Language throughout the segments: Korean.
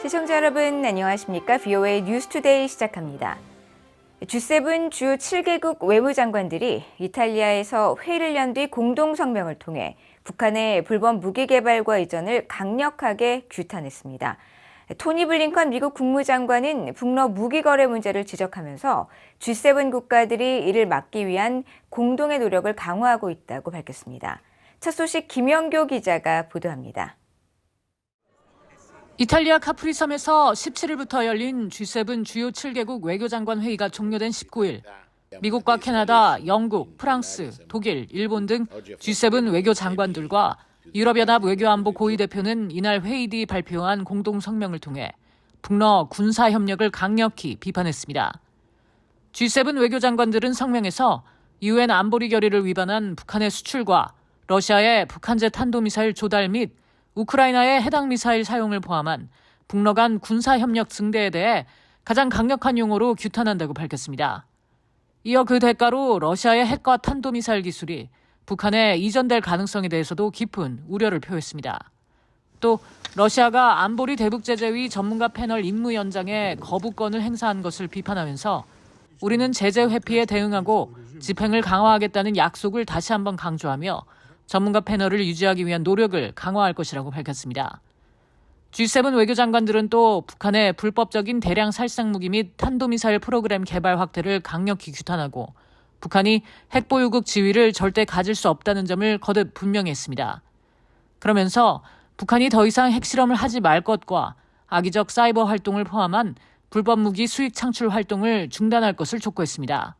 시청자 여러분 안녕하십니까? VOA 뉴스투데이 시작합니다. G7 주요 7개국 외무장관들이 이탈리아에서 회의를 연 뒤 공동 성명을 통해 북한의 불법 무기 개발과 이전을 강력하게 규탄했습니다. 토니 블링컨 미국 국무장관은 북러 무기 거래 문제를 지적하면서 G7 국가들이 이를 막기 위한 공동의 노력을 강화하고 있다고 밝혔습니다. 첫 소식 김영교 기자가 보도합니다. 이탈리아 카프리 섬에서 17일부터 열린 G7 주요 7개국 외교장관 회의가 종료된 19일, 미국과 캐나다, 영국, 프랑스, 독일, 일본 등 G7 외교장관들과 유럽연합 외교안보 고위 대표는 이날 회의 뒤 발표한 공동 성명을 통해 북러 군사 협력을 강력히 비판했습니다. G7 외교장관들은 성명에서 UN 안보리 결의를 위반한 북한의 수출과 러시아의 북한제 탄도미사일 조달 및 우크라이나의 해당 미사일 사용을 포함한 북러 간 군사협력 증대에 대해 가장 강력한 용어로 규탄한다고 밝혔습니다. 이어 그 대가로 러시아의 핵과 탄도미사일 기술이 북한에 이전될 가능성에 대해서도 깊은 우려를 표했습니다. 또 러시아가 안보리 대북제재위 전문가 패널 임무 연장에 거부권을 행사한 것을 비판하면서 우리는 제재 회피에 대응하고 집행을 강화하겠다는 약속을 다시 한번 강조하며 전문가 패널을 유지하기 위한 노력을 강화할 것이라고 밝혔습니다. G7 외교장관들은 또 북한의 불법적인 대량 살상무기 및 탄도미사일 프로그램 개발 확대를 강력히 규탄하고 북한이 핵보유국 지위를 절대 가질 수 없다는 점을 거듭 분명히 했습니다. 그러면서 북한이 더 이상 핵실험을 하지 말 것과 악의적 사이버 활동을 포함한 불법 무기 수익 창출 활동을 중단할 것을 촉구했습니다.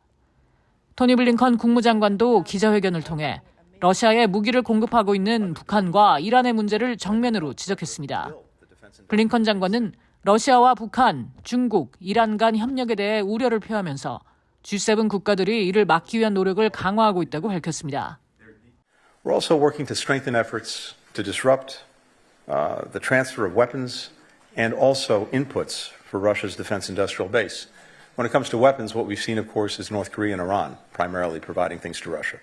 토니 블링컨 국무장관도 기자회견을 통해 러시아에 무기를 공급하고 있는 북한과 이란의 문제를 정면으로 지적했습니다. 블링컨 장관은 러시아와 북한, 중국, 이란 간 협력에 대해 우려를 표하면서 G7 국가들이 이를 막기 위한 노력을 강화하고 있다고 밝혔습니다. We're also working to strengthen efforts to disrupt the transfer of weapons and also inputs for Russia's defense industrial base. When it comes to weapons, what we've seen, of course, is North Korea and Iran primarily providing things to Russia.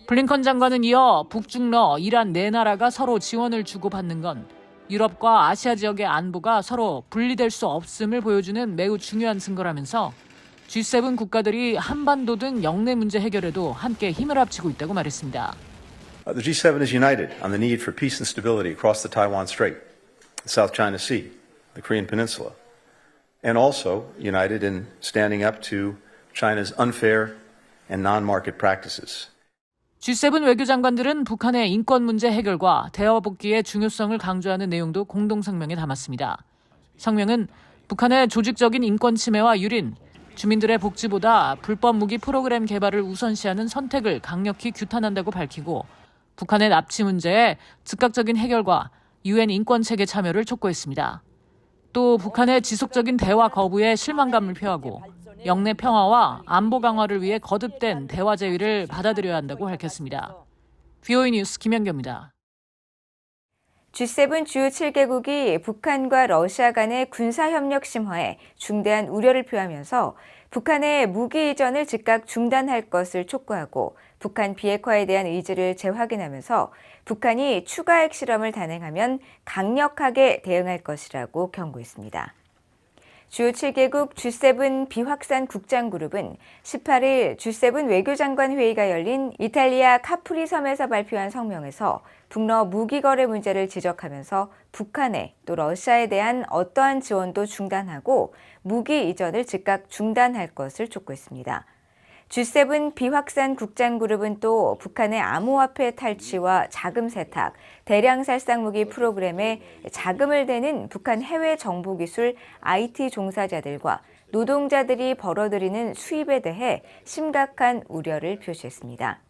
블링컨 장관은 이어 북중러, 이란 네 나라가 서로 지원을 주고받는 건 유럽과 아시아 지역의 안보가 서로 분리될 수 없음을 보여주는 매우 중요한 증거라면서 G7 국가들이 한반도 등 영내 문제 해결에도 함께 힘을 합치고 있다고 말했습니다. The G7 is united on the need for peace and stability across the Taiwan Strait, the South China Sea, the Korean Peninsula, and also united in standing up to China's unfair and non-market practices. G7 외교장관들은 북한의 인권 문제 해결과 대화 복귀의 중요성을 강조하는 내용도 공동 성명에 담았습니다. 성명은 북한의 조직적인 인권 침해와 유린, 주민들의 복지보다 불법 무기 프로그램 개발을 우선시하는 선택을 강력히 규탄한다고 밝히고 북한의 납치 문제에 즉각적인 해결과 UN 인권 체계 참여를 촉구했습니다. 또 북한의 지속적인 대화 거부에 실망감을 표하고 영내 평화와 안보 강화를 위해 거듭된 대화 제의를 받아들여야 한다고 밝혔습니다. VOA 뉴스 김연경입니다. G7 주요 7개국이 북한과 러시아 간의 군사협력 심화에 중대한 우려를 표하면서 북한의 무기 이전을 즉각 중단할 것을 촉구하고 북한 비핵화에 대한 의지를 재확인하면서 북한이 추가 핵실험을 단행하면 강력하게 대응할 것이라고 경고했습니다. 주요 7개국 G7 비확산 국장그룹은 18일 G7 외교장관 회의가 열린 이탈리아 카프리 섬에서 발표한 성명에서 북러 무기 거래 문제를 지적하면서 북한에 또 러시아에 대한 어떠한 지원도 중단하고 무기 이전을 즉각 중단할 것을 촉구했습니다. G7 비확산 국장그룹은 또 북한의 암호화폐 탈취와 자금 세탁, 대량 살상무기 프로그램에 자금을 대는 북한 해외 정보기술 IT 종사자들과 노동자들이 벌어들이는 수입에 대해 심각한 우려를 표시했습니다.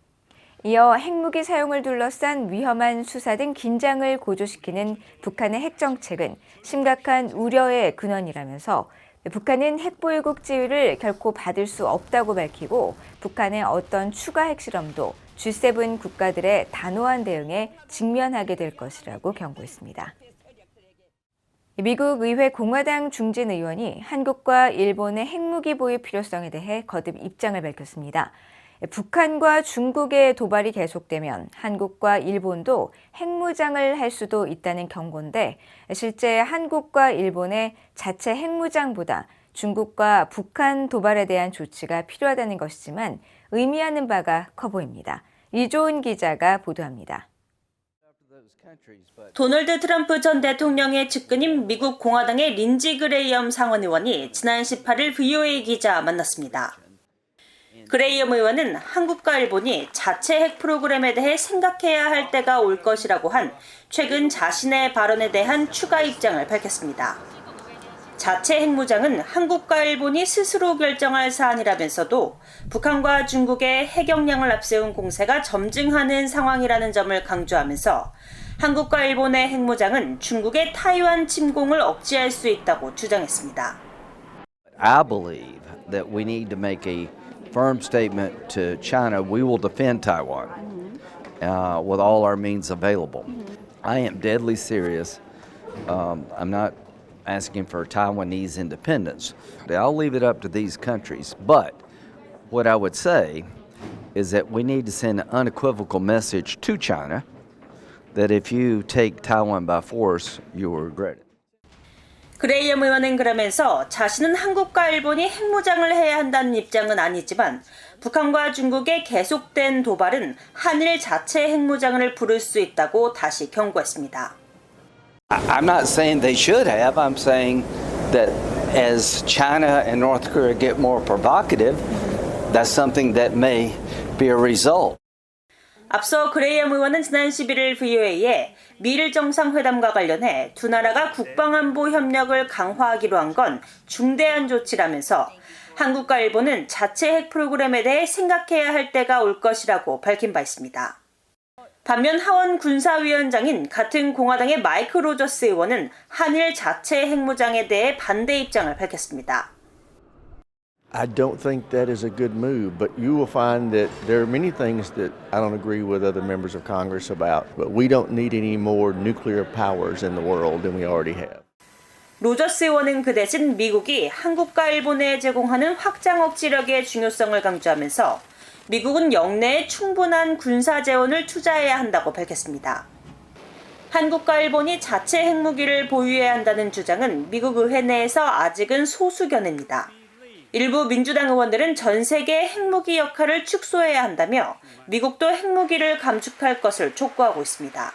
이어 핵무기 사용을 둘러싼 위험한 수사 등 긴장을 고조시키는 북한의 핵정책은 심각한 우려의 근원이라면서 북한은 핵보유국 지위를 결코 받을 수 없다고 밝히고 북한의 어떤 추가 핵실험도 G7 국가들의 단호한 대응에 직면하게 될 것이라고 경고했습니다. 미국 의회 공화당 중진 의원이 한국과 일본의 핵무기 보유 필요성에 대해 거듭 입장을 밝혔습니다. 북한과 중국의 도발이 계속되면 한국과 일본도 핵무장을 할 수도 있다는 경고인데 실제 한국과 일본의 자체 핵무장보다 중국과 북한 도발에 대한 조치가 필요하다는 것이지만 의미하는 바가 커 보입니다. 이조은 기자가 보도합니다. 도널드 트럼프 전 대통령의 측근인 미국 공화당의 린지 그레이엄 상원 의원이 지난 18일 VOA 기자 만났습니다. 그레이엄 의원은 한국과 일본이 자체 핵 프로그램에 대해 생각해야 할 때가 올 것이라고 한 최근 자신의 발언에 대한 추가 입장을 밝혔습니다. 자체 핵무장은 한국과 일본이 스스로 결정할 사안이라면서도 북한과 중국의 핵 역량을 앞세운 공세가 점증하는 상황이라는 점을 강조하면서 한국과 일본의 핵무장은 중국의 타이완 침공을 억제할 수 있다고 주장했습니다. I believe that we need to make a firm statement to China. We will defend Taiwan with all our means available. I am deadly serious. I'm not asking for Taiwanese independence. I'll leave it up to these countries. But what I would say is that we need to send an unequivocal message to China that if you take Taiwan by force, you will regret it. 그레이엄 의원은 그러면서 자신은 한국과 일본이 핵무장을 해야 한다는 입장은 아니지만 북한과 중국의 계속된 도발은 한일 자체 핵무장을 부를 수 있다고 다시 경고했습니다. I'm not saying they should have. I'm saying that as China and North Korea get more provocative, that's something that may be a result. 앞서 그레이엄 의원은 지난 11일 VOA에 미일 정상회담과 관련해 두 나라가 국방안보 협력을 강화하기로 한 건 중대한 조치라면서 한국과 일본은 자체 핵 프로그램에 대해 생각해야 할 때가 올 것이라고 밝힌 바 있습니다. 반면 하원 군사위원장인 같은 공화당의 마이크 로저스 의원은 한일 자체 핵무장에 대해 반대 입장을 밝혔습니다. I don't think that is a good move, but you will find that there are many things that I don't agree with other members of Congress about, but we don't need any more nuclear powers in the world than we already have. 로저스 의원은 그 대신 미국이 한국과 일본에 제공하는 확장 억지력의 중요성을 강조하면서 미국은 영내에 충분한 군사 재원을 투자해야 한다고 밝혔습니다. 한국과 일본이 자체 핵무기를 보유해야 한다는 주장은 미국 의회 내에서 아직은 소수견입니다. 일부 민주당 의원들은 전 세계의 핵무기 역할을 축소해야 한다며 미국도 핵무기를 감축할 것을 촉구하고 있습니다.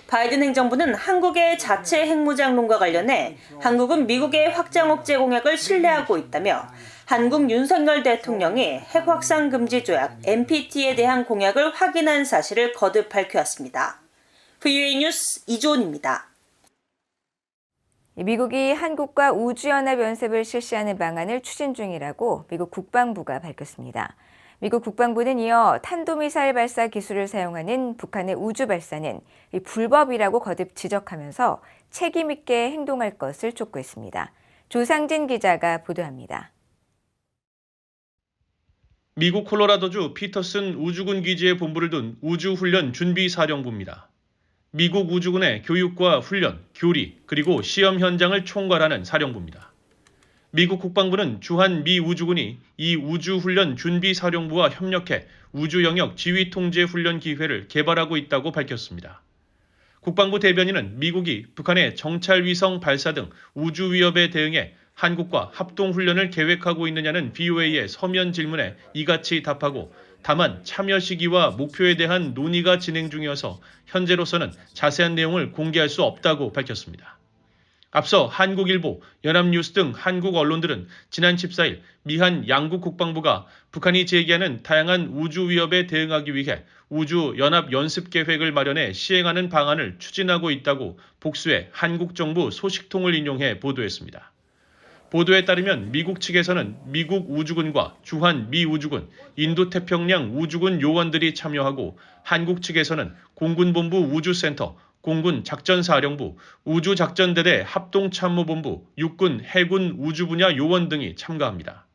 바이든 행정부는 한국의 자체 핵무장론과 관련해 한국은 미국의 확장 억제 공약을 신뢰하고 있다며 한국 윤석열 대통령이 핵 확산 금지 조약 NPT에 대한 공약을 확인한 사실을 거듭 밝혀왔습니다. VOA 뉴스 이조은입니다. 미국이 한국과 우주연합 연습을 실시하는 방안을 추진 중이라고 미국 국방부가 밝혔습니다. 미국 국방부는 이어 탄도미사일 발사 기술을 사용하는 북한의 우주 발사는 불법이라고 거듭 지적하면서 책임 있게 행동할 것을 촉구했습니다. 조상진 기자가 보도합니다. 미국 콜로라도주 피터슨 우주군 기지에 본부를 둔 우주훈련 준비사령부입니다. 미국 우주군의 교육과 훈련, 교리, 그리고 시험 현장을 총괄하는 사령부입니다. 미국 국방부는 주한 미 우주군이 이 우주훈련 준비사령부와 협력해 우주영역 지휘통제훈련 기회를 개발하고 있다고 밝혔습니다. 국방부 대변인은 미국이 북한의 정찰위성 발사 등 우주 위협에 대응해 한국과 합동훈련을 계획하고 있느냐는 VOA의 서면 질문에 이같이 답하고 다만 참여 시기와 목표에 대한 논의가 진행 중이어서 현재로서는 자세한 내용을 공개할 수 없다고 밝혔습니다. 앞서 한국일보, 연합뉴스 등 한국 언론들은 지난 14일 미한 양국 국방부가 북한이 제기하는 다양한 우주 위협에 대응하기 위해 우주 연합 연습 계획을 마련해 시행하는 방안을 추진하고 있다고 복수의 한국 정부 소식통을 인용해 보도했습니다. 보도에 따르면 미국 측에서는 미국 우주군과 주한 미 우주군, 인도태평양 우주군 요원들이 참여하고 한국 측에서는 공군본부 우주센터, 공군작전사령부, 우주작전대대 합동참모본부, 육군, 해군 우주분야 요원 등이 참가합니다.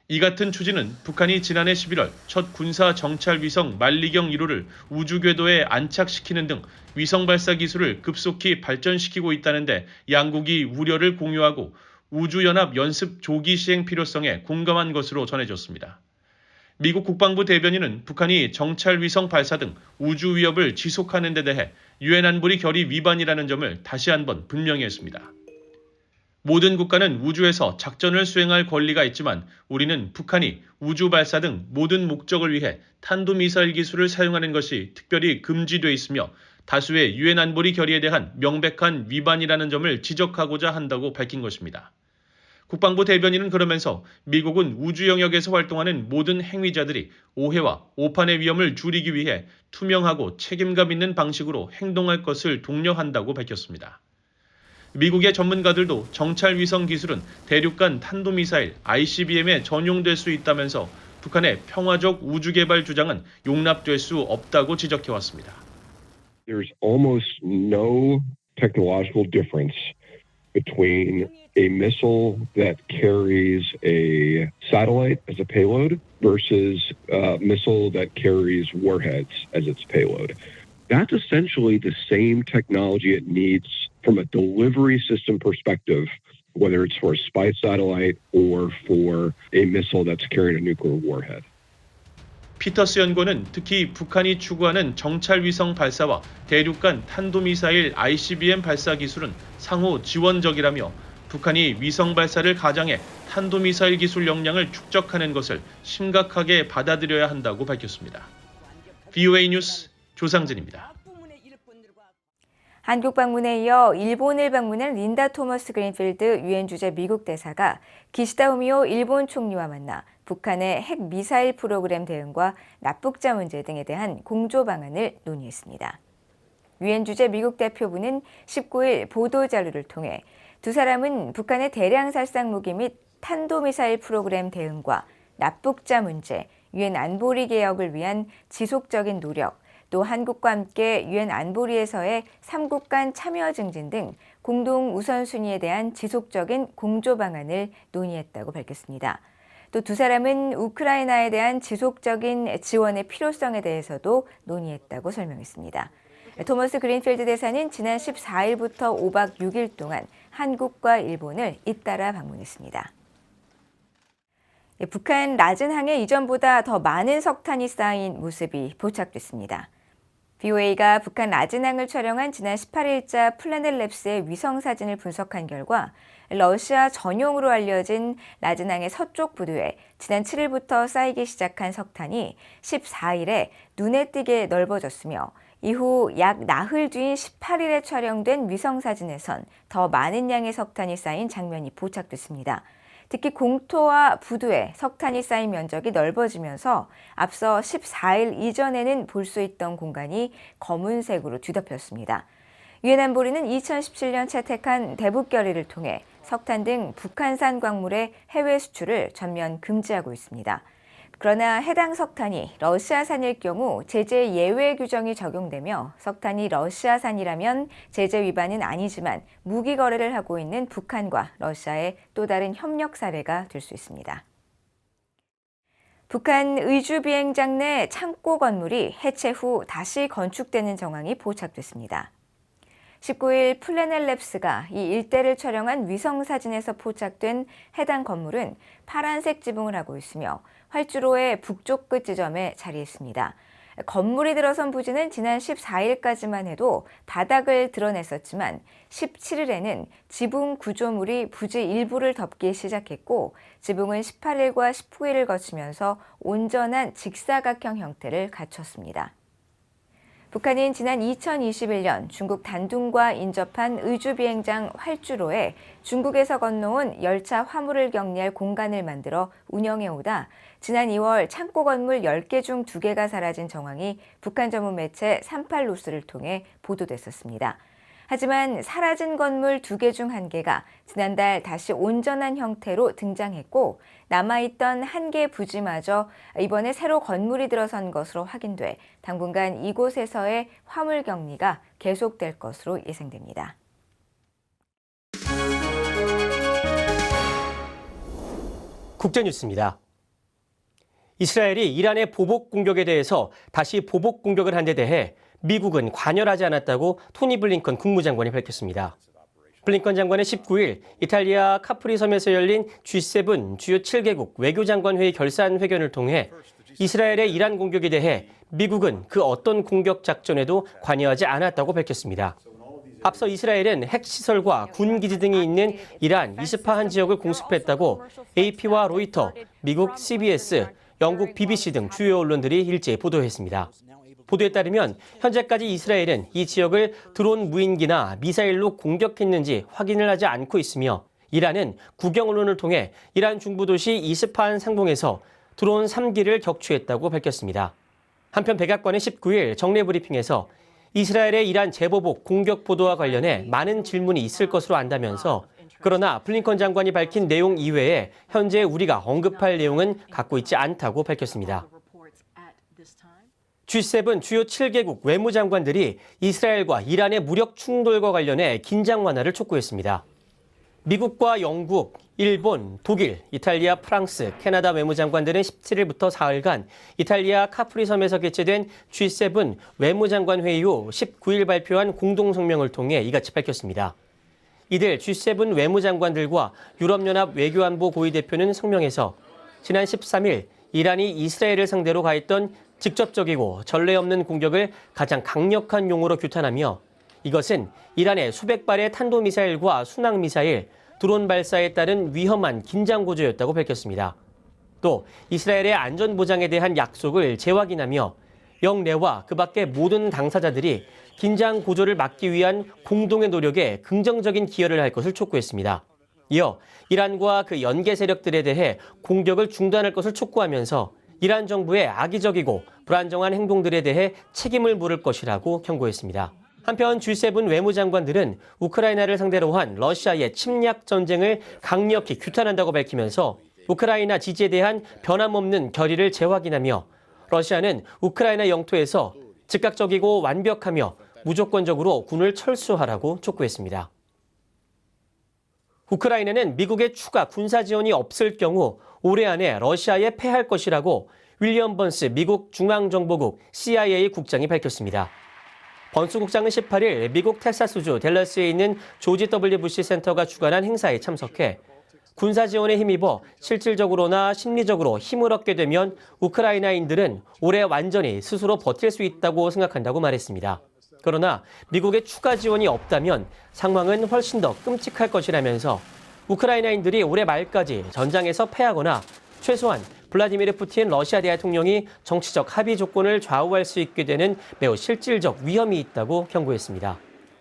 이 같은 추진은 북한이 지난해 11월 첫 군사 정찰 위성 만리경 1호를 우주궤도에 안착시키는 등 위성 발사 기술을 급속히 발전시키고 있다는데 양국이 우려를 공유하고 우주연합 연습 조기 시행 필요성에 공감한 것으로 전해졌습니다. 미국 국방부 대변인은 북한이 정찰 위성 발사 등 우주 위협을 지속하는 데 대해 유엔 안보리 결의 위반이라는 점을 다시 한번 분명히 했습니다. 모든 국가는 우주에서 작전을 수행할 권리가 있지만 우리는 북한이 우주 발사 등 모든 목적을 위해 탄도미사일 기술을 사용하는 것이 특별히 금지돼 있으며 다수의 유엔 안보리 결의에 대한 명백한 위반이라는 점을 지적하고자 한다고 밝힌 것입니다. 국방부 대변인은 그러면서 미국은 우주 영역에서 활동하는 모든 행위자들이 오해와 오판의 위험을 줄이기 위해 투명하고 책임감 있는 방식으로 행동할 것을 독려한다고 밝혔습니다. 미국의 전문가들도 정찰 위성 기술은 대륙간 탄도미사일 ICBM에 전용될 수 있다면서 북한의 평화적 우주 개발 주장은 용납될 수 없다고 지적해왔습니다. There's almost no technological difference between a missile that carries a satellite as a payload versus a missile that carries warheads as its payload. That's essentially the same technology it needs from a delivery system perspective, whether it's for a spy satellite or for a missile that's carrying a nuclear warhead. 피터스 연구원은 특히 북한이 추구하는 정찰 위성 발사와 대륙간 탄도미사일 ICBM 발사 기술은 상호 지원적이라며 북한이 위성 발사를 가장해 탄도미사일 기술 역량을 축적하는 것을 심각하게 받아들여야 한다고 밝혔습니다. VOA 뉴스 조상진입니다. 한국 방문에 이어 일본을 방문한 린다 토머스 그린필드 유엔 주재 미국 대사가 기시다 후미오 일본 총리와 만나 북한의 핵 미사일 프로그램 대응과 납북자 문제 등에 대한 공조 방안을 논의했습니다. 유엔 주재 미국 대표부는 19일 보도자료를 통해 두 사람은 북한의 대량 살상 무기 및 탄도미사일 프로그램 대응과 납북자 문제, 유엔 안보리 개혁을 위한 지속적인 노력, 또 한국과 함께 유엔 안보리에서의 3국 간 참여 증진 등 공동 우선순위에 대한 지속적인 공조 방안을 논의했다고 밝혔습니다. 또 두 사람은 우크라이나에 대한 지속적인 지원의 필요성에 대해서도 논의했다고 설명했습니다. 토머스 그린필드 대사는 지난 14일부터 5박 6일 동안 한국과 일본을 잇따라 방문했습니다. 북한 라즌항에 이전보다 더 많은 석탄이 쌓인 모습이 포착됐습니다. VOA가 북한 라즌항을 촬영한 지난 18일자 플래넷랩스의 위성사진을 분석한 결과 러시아 전용으로 알려진 라즌항의 서쪽 부두에 지난 7일부터 쌓이기 시작한 석탄이 14일에 눈에 띄게 넓어졌으며 이후 약 나흘 뒤인 18일에 촬영된 위성사진에선 더 많은 양의 석탄이 쌓인 장면이 포착됐습니다. 특히 공토와 부두에 석탄이 쌓인 면적이 넓어지면서 앞서 14일 이전에는 볼 수 있던 공간이 검은색으로 뒤덮였습니다. 유엔 안보리는 2017년 채택한 대북 결의를 통해 석탄 등 북한산 광물의 해외 수출을 전면 금지하고 있습니다. 그러나 해당 석탄이 러시아산일 경우 제재 예외 규정이 적용되며 석탄이 러시아산이라면 제재 위반은 아니지만 무기 거래를 하고 있는 북한과 러시아의 또 다른 협력 사례가 될 수 있습니다. 북한 의주 비행장 내 창고 건물이 해체 후 다시 건축되는 정황이 포착됐습니다. 19일 플래넷랩스가 이 일대를 촬영한 위성사진에서 포착된 해당 건물은 파란색 지붕을 하고 있으며 활주로의 북쪽 끝 지점에 자리했습니다. 건물이 들어선 부지는 지난 14일까지만 해도 바닥을 드러냈었지만 17일에는 지붕 구조물이 부지 일부를 덮기 시작했고 지붕은 18일과 19일을 거치면서 온전한 직사각형 형태를 갖췄습니다. 북한은 지난 2021년 중국 단둥과 인접한 의주 비행장 활주로에 중국에서 건너온 열차 화물을 격리할 공간을 만들어 운영해오다 지난 2월 창고 건물 10개 중 2개가 사라진 정황이 북한 전문 매체 38뉴스를 통해 보도됐었습니다. 하지만 사라진 건물 2개 중 1개가 지난달 다시 온전한 형태로 등장했고 남아있던 1개 부지마저 이번에 새로 건물이 들어선 것으로 확인돼 당분간 이곳에서의 화물 격리가 계속될 것으로 예상됩니다. 국제뉴스입니다. 이스라엘이 이란의 보복 공격에 대해서 다시 보복 공격을 한 데 대해 미국은 관여하지 않았다고 토니 블링컨 국무장관이 밝혔습니다. 블링컨 장관은 19일 이탈리아 카프리 섬에서 열린 G7 주요 7개국 외교장관회의 결산 회견을 통해 이스라엘의 이란 공격에 대해 미국은 그 어떤 공격 작전에도 관여하지 않았다고 밝혔습니다. 앞서 이스라엘은 핵시설과 군기지 등이 있는 이란 이스파한 지역을 공습했다고 AP와 로이터, 미국 CBS, 영국 BBC 등 주요 언론들이 일제히 보도했습니다. 보도에 따르면 현재까지 이스라엘은 이 지역을 드론 무인기나 미사일로 공격했는지 확인을 하지 않고 있으며 이란은 국영 언론을 통해 이란 중부 도시 이스파한 상공에서 드론 3기를 격추했다고 밝혔습니다. 한편 백악관은 19일 정례 브리핑에서 이스라엘의 이란 재보복 공격 보도와 관련해 많은 질문이 있을 것으로 안다면서 그러나 블링컨 장관이 밝힌 내용 이외에 현재 우리가 언급할 내용은 갖고 있지 않다고 밝혔습니다. G7 주요 7개국 외무장관들이 이스라엘과 이란의 무력 충돌과 관련해 긴장 완화를 촉구했습니다. 미국과 영국, 일본, 독일, 이탈리아, 프랑스, 캐나다 외무장관들은 17일부터 사흘간 이탈리아 카프리 섬에서 개최된 G7 외무장관 회의 후 19일 발표한 공동성명을 통해 이같이 밝혔습니다. 이들 G7 외무장관들과 유럽연합 외교안보 고위대표는 성명에서 지난 13일 이란이 이스라엘을 상대로 가했던 직접적이고 전례 없는 공격을 가장 강력한 용어로 규탄하며 이것은 이란의 수백 발의 탄도미사일과 순항미사일, 드론 발사에 따른 위험한 긴장 구조였다고 밝혔습니다. 또 이스라엘의 안전보장에 대한 약속을 재확인하며 영내와 그 밖의 모든 당사자들이 긴장 구조를 막기 위한 공동의 노력에 긍정적인 기여를 할 것을 촉구했습니다. 이어 이란과 그 연계 세력들에 대해 공격을 중단할 것을 촉구하면서 이란 정부의 악의적이고 불안정한 행동들에 대해 책임을 물을 것이라고 경고했습니다. 한편 G7 외무장관들은 우크라이나를 상대로 한 러시아의 침략 전쟁을 강력히 규탄한다고 밝히면서 우크라이나 지지에 대한 변함없는 결의를 재확인하며 러시아는 우크라이나 영토에서 즉각적이고 완벽하며 무조건적으로 군을 철수하라고 촉구했습니다. 우크라이나는 미국의 추가 군사 지원이 없을 경우 올해 안에 러시아에 패할 것이라고 윌리엄 번스 미국 중앙정보국 CIA 국장이 밝혔습니다. 번스 국장은 18일 미국 텍사스주 댈러스에 있는 조지 W. 부시 센터가 주관한 행사에 참석해 군사 지원에 힘입어 실질적으로나 심리적으로 힘을 얻게 되면 우크라이나인들은 올해 완전히 스스로 버틸 수 있다고 생각한다고 말했습니다. 그러나 미국의 추가 지원이 없다면 상황은 훨씬 더 끔찍할 것이라면서 우크라이나인들이 올해 말까지 전장에서 패하거나 최소한 블라디미르 푸틴 러시아 대통령이 정치적 합의 조건을 좌우할 수 있게 되는 매우 실질적 위험이 있다고 경고했습니다.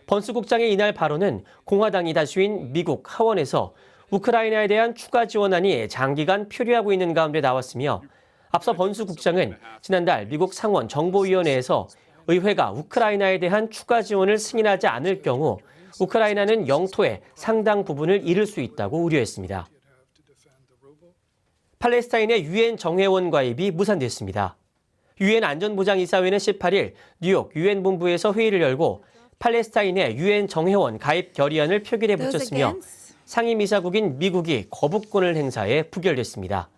번스 국장의 이날 발언은 공화당이 다수인 미국 하원에서 우크라이나에 대한 추가 지원안이 장기간 표류하고 있는 가운데 나왔으며 앞서 번스 국장은 지난달 미국 상원 정보위원회에서 의회가 우크라이나에 대한 추가 지원을 승인하지 않을 경우 우크라이나는 영토의 상당 부분을 잃을 수 있다고 우려했습니다. 팔레스타인의 유엔 정회원 가입이 무산됐습니다. 유엔 안전보장이사회는 18일 뉴욕 유엔 본부에서 회의를 열고 팔레스타인의 유엔 정회원 가입 결의안을 표결에 붙였으며 상임이사국인 미국이 거부권을 행사해 부결됐습니다.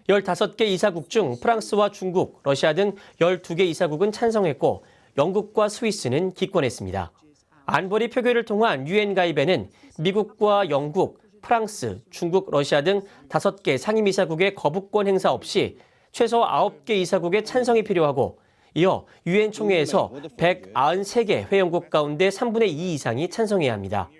15개 이사국 중 프랑스와 중국, 러시아 등 12개 이사국은 찬성했고 영국과 스위스는 기권했습니다. 안보리 표결을 통한 유엔 가입에는 미국과 영국, 프랑스, 중국, 러시아 등 5개 상임이사국의 거부권 행사 없이 최소 9개 이사국의 찬성이 필요하고 이어 유엔 총회에서 193개 회원국 가운데 3분의 2 이상이 찬성해야 합니다.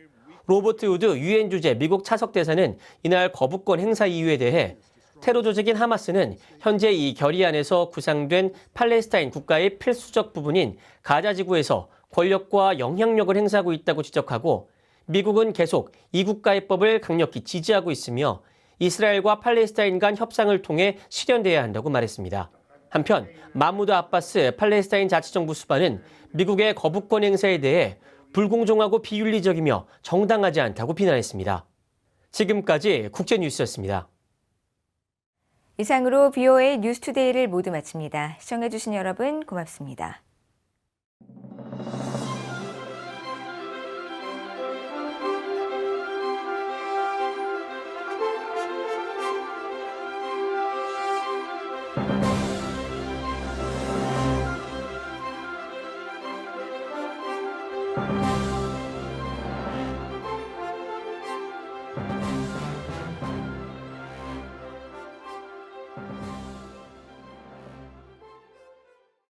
로버트 우드 유엔 주재 미국 차석 대사는 이날 거부권 행사 이유에 대해 테러 조직인 하마스는 현재 이 결의안에서 구상된 팔레스타인 국가의 필수적 부분인 가자 지구에서 권력과 영향력을 행사하고 있다고 지적하고 미국은 계속 이국가입법을 강력히 지지하고 있으며 이스라엘과 팔레스타인 간 협상을 통해 실현돼야 한다고 말했습니다. 한편 마무드 아바스 팔레스타인 자치정부 수반은 미국의 거부권 행사에 대해 불공정하고 비윤리적이며 정당하지 않다고 비난했습니다. 지금까지 국제뉴스였습니다. 이상으로 BOA 뉴스투데이를 모두 마칩니다. 시청해주신 여러분 고맙습니다.